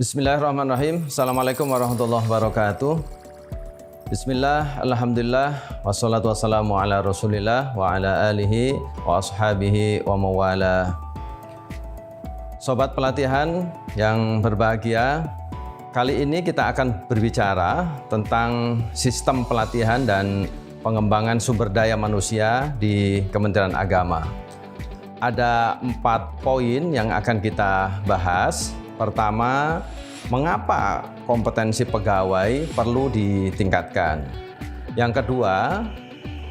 Bismillahirrahmanirrahim. Assalamualaikum warahmatullahi wabarakatuh. Bismillah, alhamdulillah, wassalatu wassalamu ala rasulillah wa ala alihi wa ashabihi wa mawala. Sobat pelatihan yang berbahagia, kali ini kita akan berbicara tentang sistem pelatihan dan pengembangan sumber daya manusia di Kementerian Agama. Ada 4 poin yang akan kita bahas. Pertama, mengapa kompetensi pegawai perlu ditingkatkan? Yang kedua,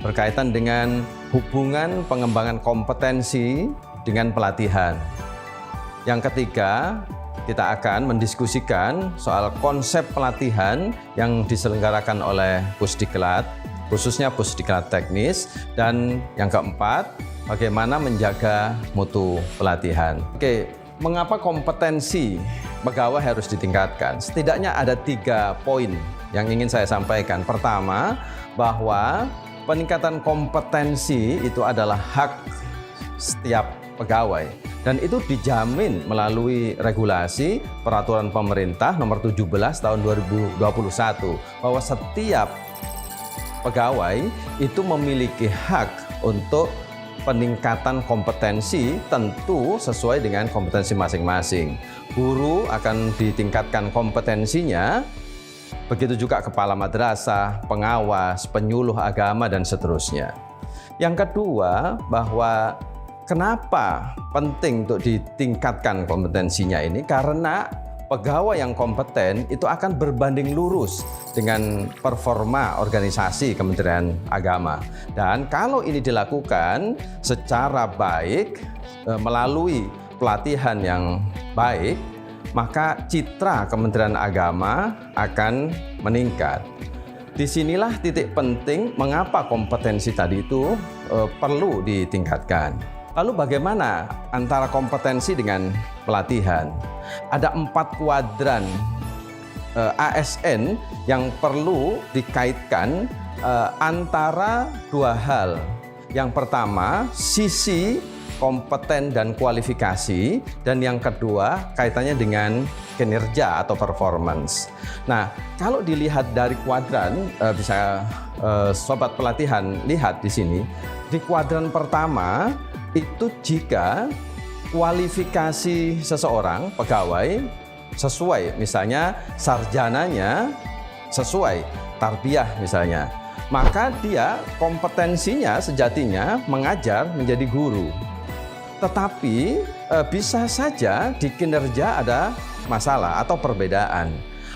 berkaitan dengan hubungan pengembangan kompetensi dengan pelatihan. Yang ketiga, kita akan mendiskusikan soal konsep pelatihan yang diselenggarakan oleh Pusdiklat, khususnya Pusdiklat teknis. Dan yang keempat, bagaimana menjaga mutu pelatihan. Mengapa kompetensi pegawai harus ditingkatkan? Setidaknya ada 3 poin yang ingin saya sampaikan. Pertama, bahwa peningkatan kompetensi itu adalah hak setiap pegawai. Dan itu dijamin melalui regulasi peraturan pemerintah nomor 17 tahun 2021. Bahwa setiap pegawai itu memiliki hak untuk peningkatan kompetensi, tentu sesuai dengan kompetensi masing-masing. Guru akan ditingkatkan kompetensinya, begitu juga kepala madrasah, pengawas, penyuluh agama, dan seterusnya. Yang kedua, bahwa kenapa penting untuk ditingkatkan kompetensinya ini? Karena pegawai yang kompeten itu akan berbanding lurus dengan performa organisasi Kementerian Agama. Dan kalau ini dilakukan secara baik, melalui pelatihan yang baik, maka citra Kementerian Agama akan meningkat. Disinilah titik penting mengapa kompetensi tadi itu perlu ditingkatkan. Lalu bagaimana antara kompetensi dengan pelatihan? Ada 4 kuadran ASN yang perlu dikaitkan antara 2 hal. Yang pertama, sisi kompeten dan kualifikasi, dan yang kedua kaitannya dengan kinerja atau performance. Nah, kalau dilihat dari kuadran, bisa sobat pelatihan lihat di sini, di kuadran pertama itu jika kualifikasi seseorang pegawai sesuai, misalnya sarjananya sesuai tarbiyah misalnya, maka dia kompetensinya sejatinya mengajar menjadi guru. Tetapi bisa saja di kinerja ada masalah atau perbedaan.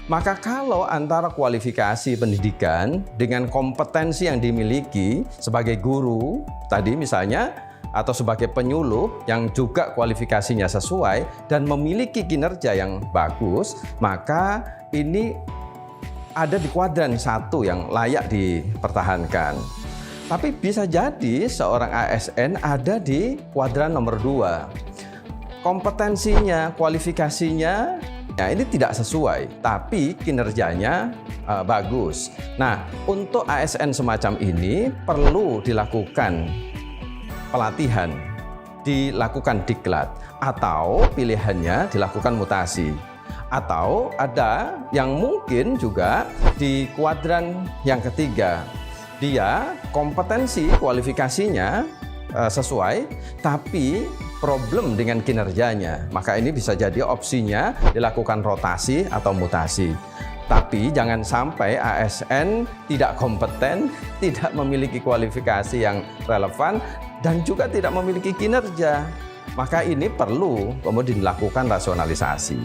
Maka kalau antara kualifikasi pendidikan dengan kompetensi yang dimiliki sebagai guru tadi misalnya, atau sebagai penyuluh yang juga kualifikasinya sesuai dan memiliki kinerja yang bagus, maka ini ada di kuadran 1 yang layak dipertahankan. Tapi bisa jadi seorang ASN ada di kuadran nomor 2. Kompetensinya, kualifikasinya, ya ini tidak sesuai, tapi kinerjanya bagus. Nah, untuk ASN semacam ini perlu dilakukan pelatihan, dilakukan diklat, atau pilihannya dilakukan mutasi. Atau ada yang mungkin juga di kuadran yang ketiga, dia kompetensi kualifikasinya sesuai, tapi problem dengan kinerjanya. Maka ini bisa jadi opsinya dilakukan rotasi atau mutasi. Tapi jangan sampai ASN tidak kompeten, tidak memiliki kualifikasi yang relevan, dan juga tidak memiliki kinerja. Maka ini perlu kemudian dilakukan rasionalisasi.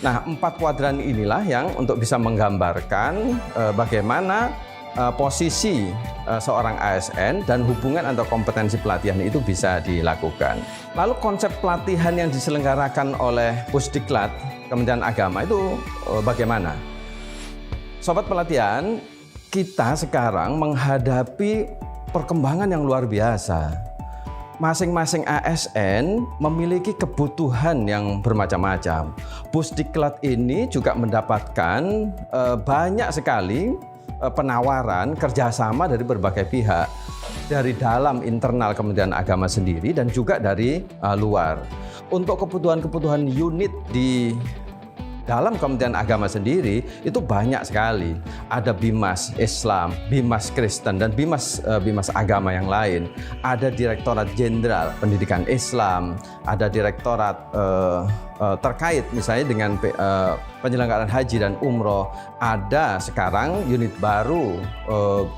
Nah, 4 kuadran inilah yang untuk bisa menggambarkan bagaimana posisi seorang ASN dan hubungan antara kompetensi pelatihan itu bisa dilakukan. Lalu konsep pelatihan yang diselenggarakan oleh Pusdiklat Kementerian Agama itu bagaimana? Sobat pelatihan, kita sekarang menghadapi perkembangan yang luar biasa. Masing-masing ASN memiliki kebutuhan yang bermacam-macam. Pusdiklat ini juga mendapatkan banyak sekali penawaran kerjasama dari berbagai pihak, dari dalam internal Kementerian Agama sendiri dan juga dari luar. Untuk kebutuhan-kebutuhan unit di dalam Kementerian Agama sendiri itu banyak sekali. Ada Bimas Islam, Bimas Kristen, dan Bimas agama yang lain. Ada Direktorat Jenderal Pendidikan Islam, ada direktorat terkait misalnya dengan penyelenggaraan haji dan umroh. Ada sekarang unit baru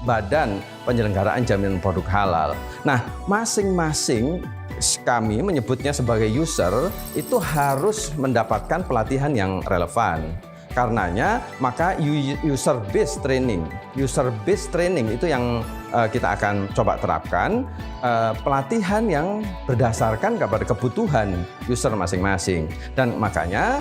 Badan Penyelenggaraan Jaminan Produk Halal. Nah, masing-masing kami menyebutnya sebagai user itu harus mendapatkan pelatihan yang relevan. Karenanya maka user based training itu yang kita akan coba terapkan, pelatihan yang berdasarkan kepada kebutuhan user masing-masing. Dan makanya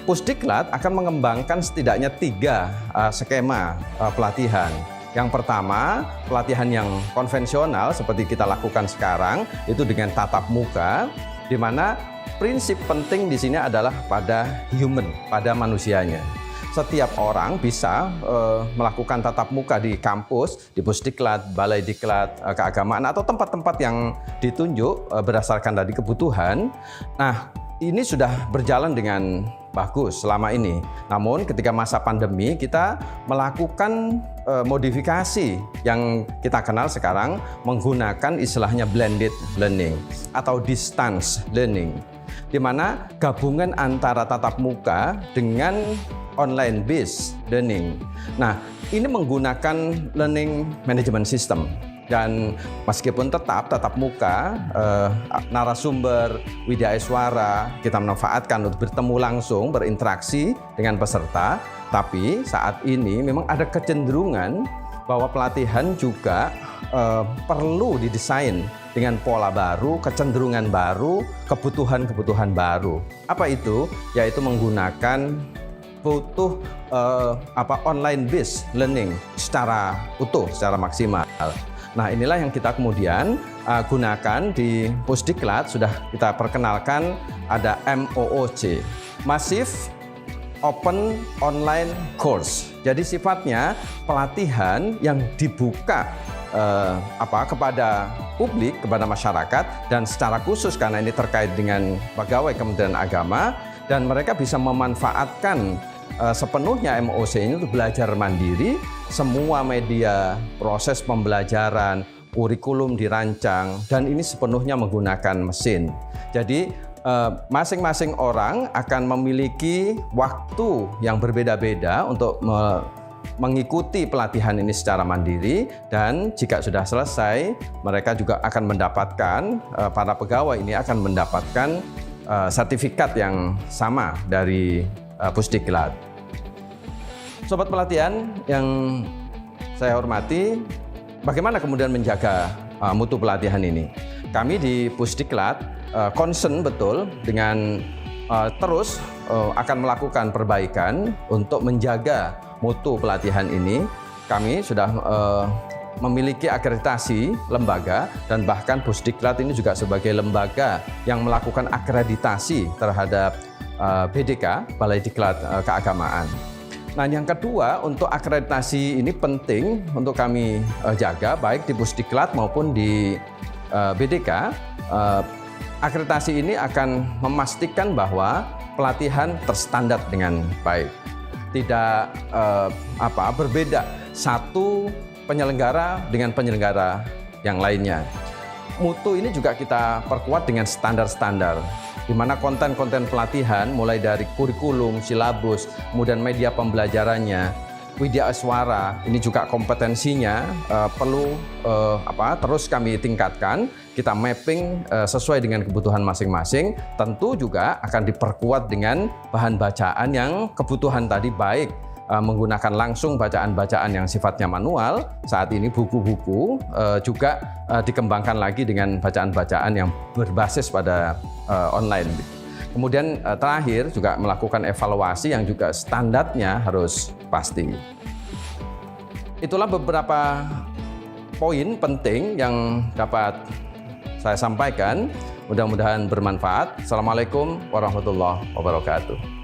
Pusdiklat akan mengembangkan setidaknya 3 skema pelatihan. Yang pertama, pelatihan yang konvensional seperti kita lakukan sekarang itu dengan tatap muka, di mana prinsip penting di sini adalah pada human, pada manusianya. Setiap orang bisa melakukan tatap muka di kampus, di Pusdiklat, Balai Diklat, Keagamaan, atau tempat-tempat yang ditunjuk berdasarkan dari kebutuhan. Nah, ini sudah berjalan dengan bagus selama ini. Namun ketika masa pandemi kita melakukan modifikasi yang kita kenal sekarang menggunakan istilahnya blended learning atau distance learning, di mana gabungan antara tatap muka dengan online based learning. Nah, ini menggunakan learning management system. Dan meskipun tetap tatap muka, narasumber, widya suara kita manfaatkan untuk bertemu langsung, berinteraksi dengan peserta, tapi saat ini memang ada kecenderungan bahwa pelatihan juga perlu didesain dengan pola baru, kecenderungan baru, kebutuhan-kebutuhan baru. Apa itu? Yaitu menggunakan online based learning secara utuh, secara maksimal. Nah, inilah yang kita kemudian gunakan di Pusdiklat. Sudah kita perkenalkan ada MOOC, Massive Open Online Course. Jadi sifatnya pelatihan yang dibuka kepada publik, kepada masyarakat, dan secara khusus karena ini terkait dengan pegawai Kementerian Agama, dan mereka bisa memanfaatkan sepenuhnya MOOC ini untuk belajar mandiri. Semua media, proses pembelajaran, kurikulum dirancang, dan ini sepenuhnya menggunakan mesin. Jadi masing-masing orang akan memiliki waktu yang berbeda-beda untuk mengikuti pelatihan ini secara mandiri, dan jika sudah selesai mereka juga akan mendapatkan, para pegawai ini akan mendapatkan sertifikat yang sama dari Pusdiklat. Sobat pelatihan yang saya hormati, bagaimana kemudian menjaga mutu pelatihan ini? Kami di Pusdiklat concern betul dengan terus akan melakukan perbaikan untuk menjaga mutu pelatihan ini. Kami sudah memiliki akreditasi lembaga, dan bahkan Pusdiklat ini juga sebagai lembaga yang melakukan akreditasi terhadap BDK, Balai Diklat Keagamaan. Nah, yang kedua, untuk akreditasi ini penting untuk kami jaga baik di Pusdiklat maupun di BDK. Akreditasi ini akan memastikan bahwa pelatihan terstandar dengan baik. Tidak berbeda satu penyelenggara dengan penyelenggara yang lainnya. Mutu ini juga kita perkuat dengan standar-standar, di mana konten-konten pelatihan mulai dari kurikulum, silabus, kemudian media pembelajarannya, widya suara, ini juga kompetensinya perlu terus kami tingkatkan. Kita mapping sesuai dengan kebutuhan masing-masing. Tentu juga akan diperkuat dengan bahan bacaan yang kebutuhan tadi, baik menggunakan langsung bacaan-bacaan yang sifatnya manual. Saat ini buku-buku juga dikembangkan lagi dengan bacaan-bacaan yang berbasis pada online. Kemudian terakhir juga melakukan evaluasi yang juga standarnya harus pasti. Itulah beberapa poin penting yang dapat saya sampaikan. Mudah-mudahan bermanfaat. Assalamualaikum warahmatullahi wabarakatuh.